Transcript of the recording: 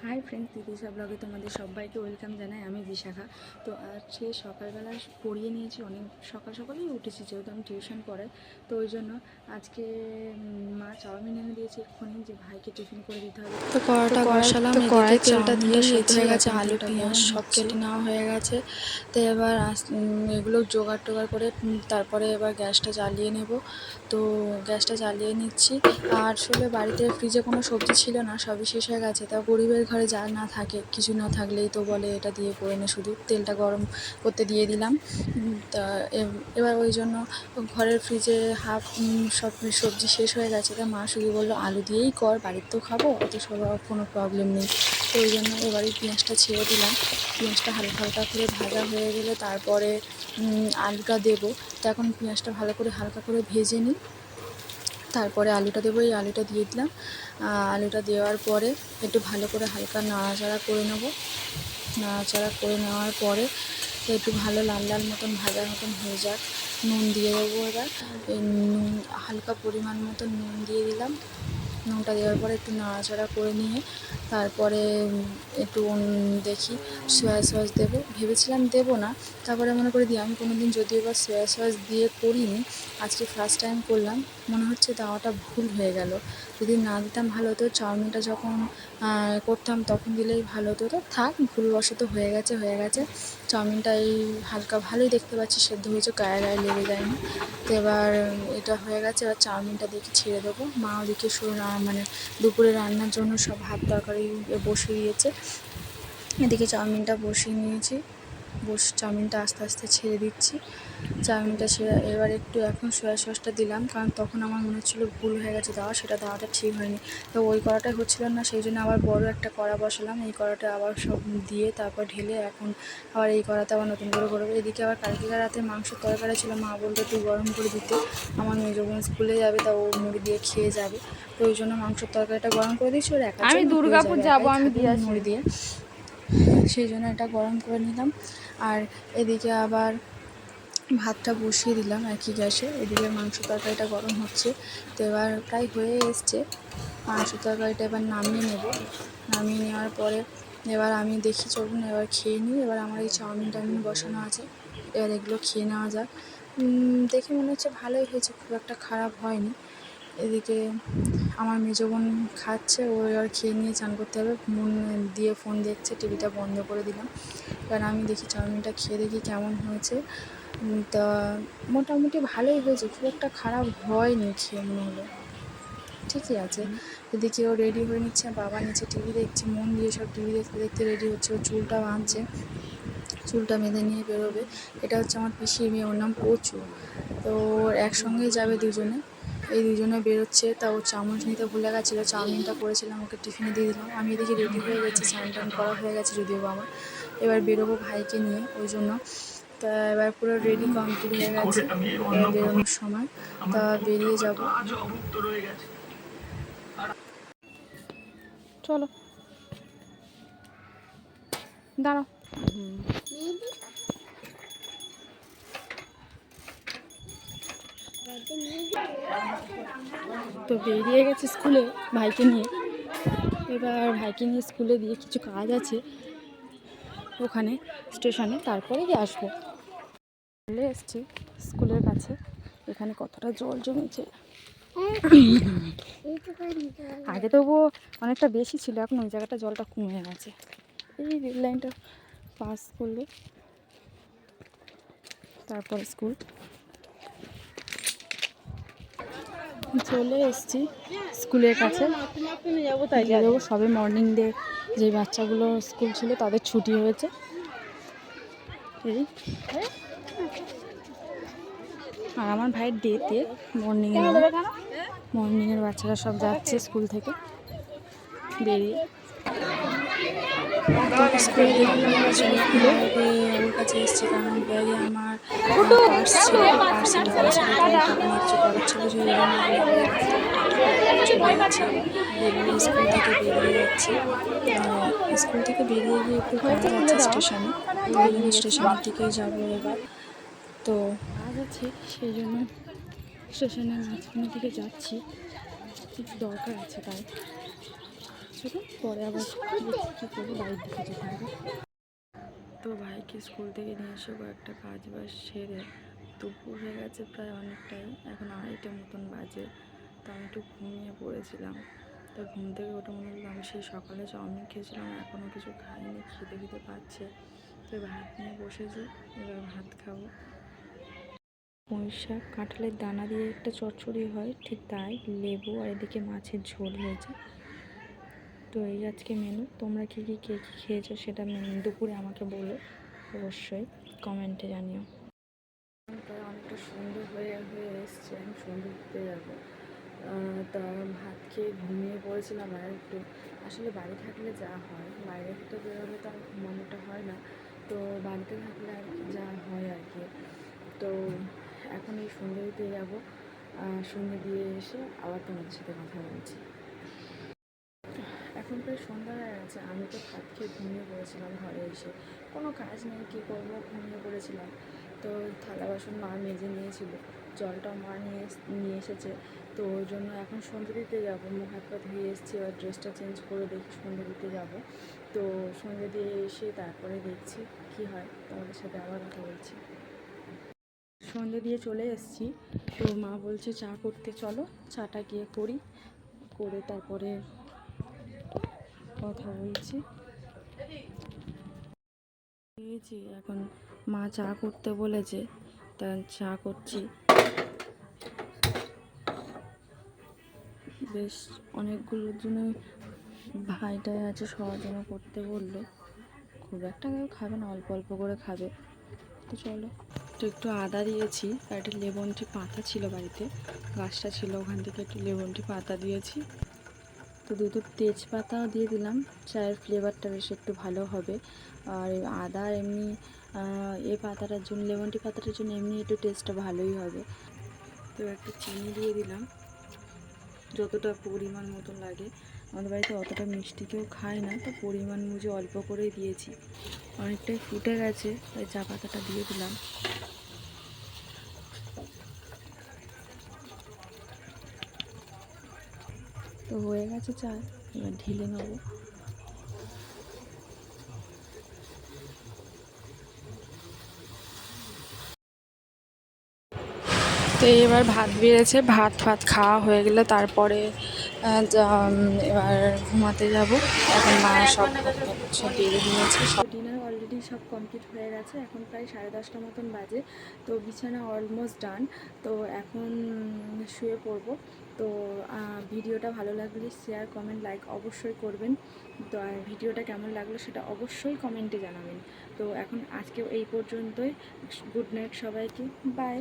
Hi friends, তিতিশা ব্লগে তোমাদের সবাইকে ওয়েলকাম জানাই। আমি বিশাখা। তো আজকে সকালবেলা পড়িয়ে নিয়েছি, অনেক সকালেই উঠেছি যেহেতু আমি টিউশন পড়াই। তো ওই জন্য আজকে মা চাউমিন এনে দিয়েছে এক্ষুনি, যে ভাইকে টিফিন করে দিতে হবে। তো কড়াটা বসালাম, কড়াই তেলটা দিয়ে সেদ্ধ হয়ে গেছে, আলু পেঁয়াজ সব কেটে নেওয়া হয়ে গেছে। তো এবার এগুলো জোগাড় টোগাড় করে তারপরে এবার গ্যাসটা জ্বালিয়ে নেব। তো গ্যাসটা জ্বালিয়ে নিচ্ছি। আর আসলে বাড়িতে ফ্রিজে কোনো সবজি ছিল না, সবই শেষ হয়ে গেছে। তা গরিবের ঘরে যা না থাকে, কিছু না থাকলেই তো বলে এটা দিয়ে করে নে, শুধু তেলটা গরম করতে দিয়ে দিলাম। তা এবার ওই জন্য ঘরের ফ্রিজে হাফ সব সবজি শেষ হয়ে গেছে। তা মা শুধু বললো আলু দিয়েই কর, বাড়ির তো খাবো, অত সব কোনো প্রবলেম নেই। তো ওই জন্য এবারে পেঁয়াজটা ছেড়ে দিলাম। পেঁয়াজটা হালকা হালকা করে ভাজা হয়ে গেলে তারপরে আলুটা দেবো। তো এখন পেঁয়াজটা ভালো করে হালকা করে ভেজে নিই, তারপরে আলুটা দেবো। এই আলুটা দিয়ে দিলাম। আলুটা দেওয়ার পরে একটু ভালো করে হালকা নাড়াচাড়া করে নেব। নাড়াচাড়া করে নেওয়ার পরে একটু ভালো লাল লাল মতন ভাজার মতন হয়ে যাক, নুন দিয়ে দেবো। এবার এই নুন হালকা পরিমাণ মতো নুন দিয়ে দিলাম। নুনটা দেওয়ার পরে একটু নাড়াচাড়া করে নিয়ে তারপরে একটু দেখি সয়া সস দেবো। ভেবেছিলাম দেবো না, তারপরে মনে করে দিই, আমি কোনো দিন যদিও বা সয়া সস দিয়ে করিনি, আজকে ফার্স্ট টাইম করলাম। মনে হচ্ছে দেওয়াটা ভুল হয়ে গেল, যদি না দিতাম ভালো হতো। চাউমিনটা যখন করতাম তখন দিলেই ভালো হতো। তো থাক, ভুলবশত হয়ে গেছে। চাউমিনটা এই হালকা ভালোই দেখতে পাচ্ছি সেদ্ধ হয়েছে, গায়ে গায়ে লেগে যায়নি। তো এবার এটা হয়ে গেছে, এবার চাউমিনটা দেখে ছেড়ে দেবো। মা ওদিকে মানে দুপুরে রান্নার জন্য সব ভাত তরকারি বসিয়ে দিয়েছে। এদিকে চাউমিনটা বসিয়ে নিয়েছি, চাউমিনটা আস্তে আস্তে ছেড়ে দিচ্ছি। চাউমিনটা ছেড়ে এবার একটু এখন সয়া সসটা দিলাম, কারণ তখন আমার মনে হচ্ছিলো ভুল হয়ে গেছে দেওয়া, সেটা দেওয়াটা ঠিক হয়নি। তো ওই কড়াটাই হচ্ছিল না, সেই জন্য আবার বড় একটা কড়া বসালাম। এই কড়াটা আবার সব দিয়ে তারপর ঢেলে এখন আবার এই কড়াতে আবার নতুন করে করবো। এদিকে আবার কালকে রাতে মাংসের তরকারি ছিল, মা বললো একটু গরম করে দিতে, আমার মেজো বোন স্কুলে যাবে, তা ও মুড়ি দিয়ে খেয়ে যাবে। তো ওই জন্য মাংসের তরকারিটা গরম করে দিচ্ছি, ওর একা আমি দুর্গাপুর যাবো, আমি দিয়ে মুড়ি দিয়ে, সেই জন্য এটা গরম করে নিলাম। আর এদিকে আবার ভাতটা বসিয়ে দিলাম একই গ্যাসে। এদিকে মাংস তরকারিটা গরম হচ্ছে। তো এবার প্রায় হয়ে এসছে মাংস তরকারিটা, এবার নামিয়ে নেব। নামিয়ে নেওয়ার পরে এবার আমি দেখি, চলুন এবার খেয়ে নিই। এবার আমার এই চাউমিন বসানো আছে, এবার এগুলো খেয়ে নেওয়া যাক। দেখে মনে হচ্ছে ভালোই হয়েছে, খুব একটা খারাপ হয়নি। এদিকে আমার মেজো বোন খাচ্ছে, ও এবার খেয়ে নিয়ে চান করতে হবে, মন দিয়ে ফোন দেখছে, টিভিটা বন্ধ করে দিলাম। এবার আমি দেখি চাউমিনটা খেয়ে দেখি কেমন হয়েছে। তা মোটামুটি ভালোই হয়েছে, খুব একটা খারাপ হয়নি, খেয়ে মনে হলো ঠিকই আছে। এদিকে ও রেডি হয়ে নিচ্ছে, বাবা নিচে টিভি দেখছে, মন দিয়ে সব টিভি দেখতে দেখতে রেডি হচ্ছে। ও চুলটা বাঁধছে, চুলটা বেঁধে নিয়ে বেরোবে। এটা হচ্ছে আমার পিসির মেয়ে, ওর নাম প্রচু। তো ওর একসঙ্গেই যাবে দুজনে, এই দুজনে বেরোচ্ছে। তা ও চামচ নিতে ভুলে গেছিলো, চাউমিনটা করেছিলাম ওকে টিফিনে দিয়ে দিলাম। আমি এদিকে রেডি হয়ে গেছি, স্নান টান করা হয়ে গেছে যদিও আমার। এবার বেরোবো ভাইকে নিয়ে, ওই জন্য। তা এবার পুরো রেডি কমপ্লিট হয়ে গেছে বেরোনোর সময়। তা বেরিয়ে যাব। চলো দাঁড়াও। তো বেরিয়ে গেছে স্কুলে ভাইকে নিয়ে। এবার ভাইকে নিয়ে স্কুলে দিয়ে কিছু কাজ আছে ওখানে স্টেশনে, তারপরে গিয়ে আসবো। চলে এসছি স্কুলের কাছে। এখানে কতটা জল জমেছে, আগে তবুও অনেকটা বেশি ছিল, এখন ওই জায়গাটা জলটা কমে গেছে। এই রেল লাইনটা পাস করলে তারপর স্কুল। চলে এসছি স্কুলের কাছে, দিয়ে দেবো। সবে মর্নিং ডে যে বাচ্চাগুলো স্কুল ছিল তাদের ছুটি হয়েছে। এই আর আমার ভাইয়ের ডেতে মর্নিংয়ের বাচ্চারা সব যাচ্ছে স্কুল থেকে বেরিয়ে। স্কুলে ওর কাছে এসেছি, কারণ ব্যাগে আমার পার্স ছিল, পার্সে টাকা ছিল, তাই টাকা নিচ্ছে করার ছিল, সেই জন্য চলে যাচ্ছি। স্কুল থেকে বেরিয়ে যাচ্ছি, স্কুল থেকে বেরিয়ে গিয়ে একটু কাজ আছে স্টেশনে, ওই জন্য স্টেশনের দিকেই যাবো এবার। তো কাজ আছে সেই জন্য স্টেশনের মাঝখানের দিকে যাচ্ছি, কিছু দরকার আছে তাই। ছিল, পরে আবার কী করবো, বাড়ির দিকে যেতে হবে। তো ভাইকে স্কুল থেকে নিয়ে এসে কয়েকটা কাজ বাজ সেরে দুপুর হয়ে গেছে প্রায় অনেকটাই, এখন 2:30 মতন বাজে। তো আমি একটু ঘুমিয়ে পড়েছিলাম। তো ঘুম থেকে ওটা মনে হলো আমি সেই সকালে চাউমিন খেয়েছিলাম, এখনও কিছু খাইনি, খিদে পাচ্ছে। তো ভাত নিয়ে বসেছি, এবার ভাত খাবো। পুঁই শাক কাঁঠালের দানা দিয়ে একটা চচ্চড়ি হয়, ঠিক তাই, লেবু আর এদিকে মাছের ঝোল হয়েছে। তো এই আজকে মেনু। তোমরা কে কী খেয়েছো সেটা দুপুরে আমাকে বলো, অবশ্যই কমেন্টে জানিও। প্রায় অনেকটা সন্ধ্যে হয়ে এসছে, আমি সন্ধ্যে দিতে যাবো। তা ভাত খেয়ে ঘুমিয়ে পড়েছিলাম। আর একটু আসলে বাড়ি থাকলে যা হয়, বাইরে থেকে বেরোলে তো আর ঘুমানোটা হয় না, তো বাড়িতে থাকলে আর কি যা হয় আর কি। তো এখন এই সন্ধ্যে দিতে যাবো, সন্ধ্যে দিয়ে এসে আবার তোমাদের সাথে কথা বলছি। এখন প্রায় সন্ধ্যা হয়ে গেছে, আমি তো ভাত খেয়ে ঘুমিয়ে পড়েছিলাম। ঘরে এসে কোনো কাজ নেই, কী করবো, ঘুমিয়ে পড়েছিলাম। তো থালা বাসন মা মেজে নিয়েছিল, জলটাও মা নিয়ে এসেছে। তো ওই জন্য এখন সন্ধ্যে দিতে যাবো, মুখ হাত পা ধুয়ে এসেছি, এবার ড্রেসটা চেঞ্জ করে দেখি সন্ধ্যে দিতে যাবো। তো সন্ধ্যে দিয়ে এসে তারপরে দেখছি কি হয়, তোমাদের সাথে আবার কথা বলছি। সন্ধ্যে দিয়ে চলে এসেছি, তো মা বলছে চা করতে চলো, চাটা গিয়ে করি, করে তারপরে কথা বলছি। পেয়েছি, এখন মা চা করতে বলেছে, তা চা করছি। বেশ অনেকগুলোর জন্য ভাইটাই আছে, সবার জন্য করতে বললো। খুব একটা কেউ খাবে না, অল্প অল্প করে খাবে। তো চলো, তো একটু আদা দিয়েছি, আর একটা লেমন টি পাতা ছিল বাড়িতে, গাছটা ছিল, ওখান থেকে একটু লেমন টি পাতা দিয়েছি। তো দুটো তেজপাতাও দিয়ে দিলাম, চায়ের ফ্লেভারটা বেশ একটু ভালো হবে। আর আদা এমনি এই পাতাটার জন্য, লেমন টি পাতাটার জন্য এমনি একটু টেস্টটা ভালোই হবে। তো একটা চিনি দিয়ে দিলাম, যতটা পরিমাণ মতো লাগে। আমাদের বাড়িতে অতটা মিষ্টি কেউ খায় না, তো পরিমাণ বুঝে অল্প করেই দিয়েছি। অনেকটাই ফুটে গেছে, তাই চা পাতাটা দিয়ে দিলাম। তো হয়ে গেছে চা, এবার ঢেলে নেবো। তো এবার ভাত বেড়েছে, ভাত খাওয়া হয়ে গেলে তারপরে এবার ঘুমাতে যাব। এখন মা সব বেড়ে নিয়েছে, সব ডিনার অলরেডি সব কমপ্লিট হয়ে গেছে, এখন প্রায় 10:30 মতন বাজে। তো বিছানা অলমোস্ট ডান। তো এখন শুয়ে পড়বো। তো ভিডিওটা ভালো লাগলে শেয়ার, কমেন্ট, লাইক অবশ্যই করবেন। তো আর ভিডিওটা কেমন লাগলো সেটা অবশ্যই কমেন্টে জানাবেন। তো এখন আজকে এই পর্যন্তই। গুড নাইট সবাইকে, বাই।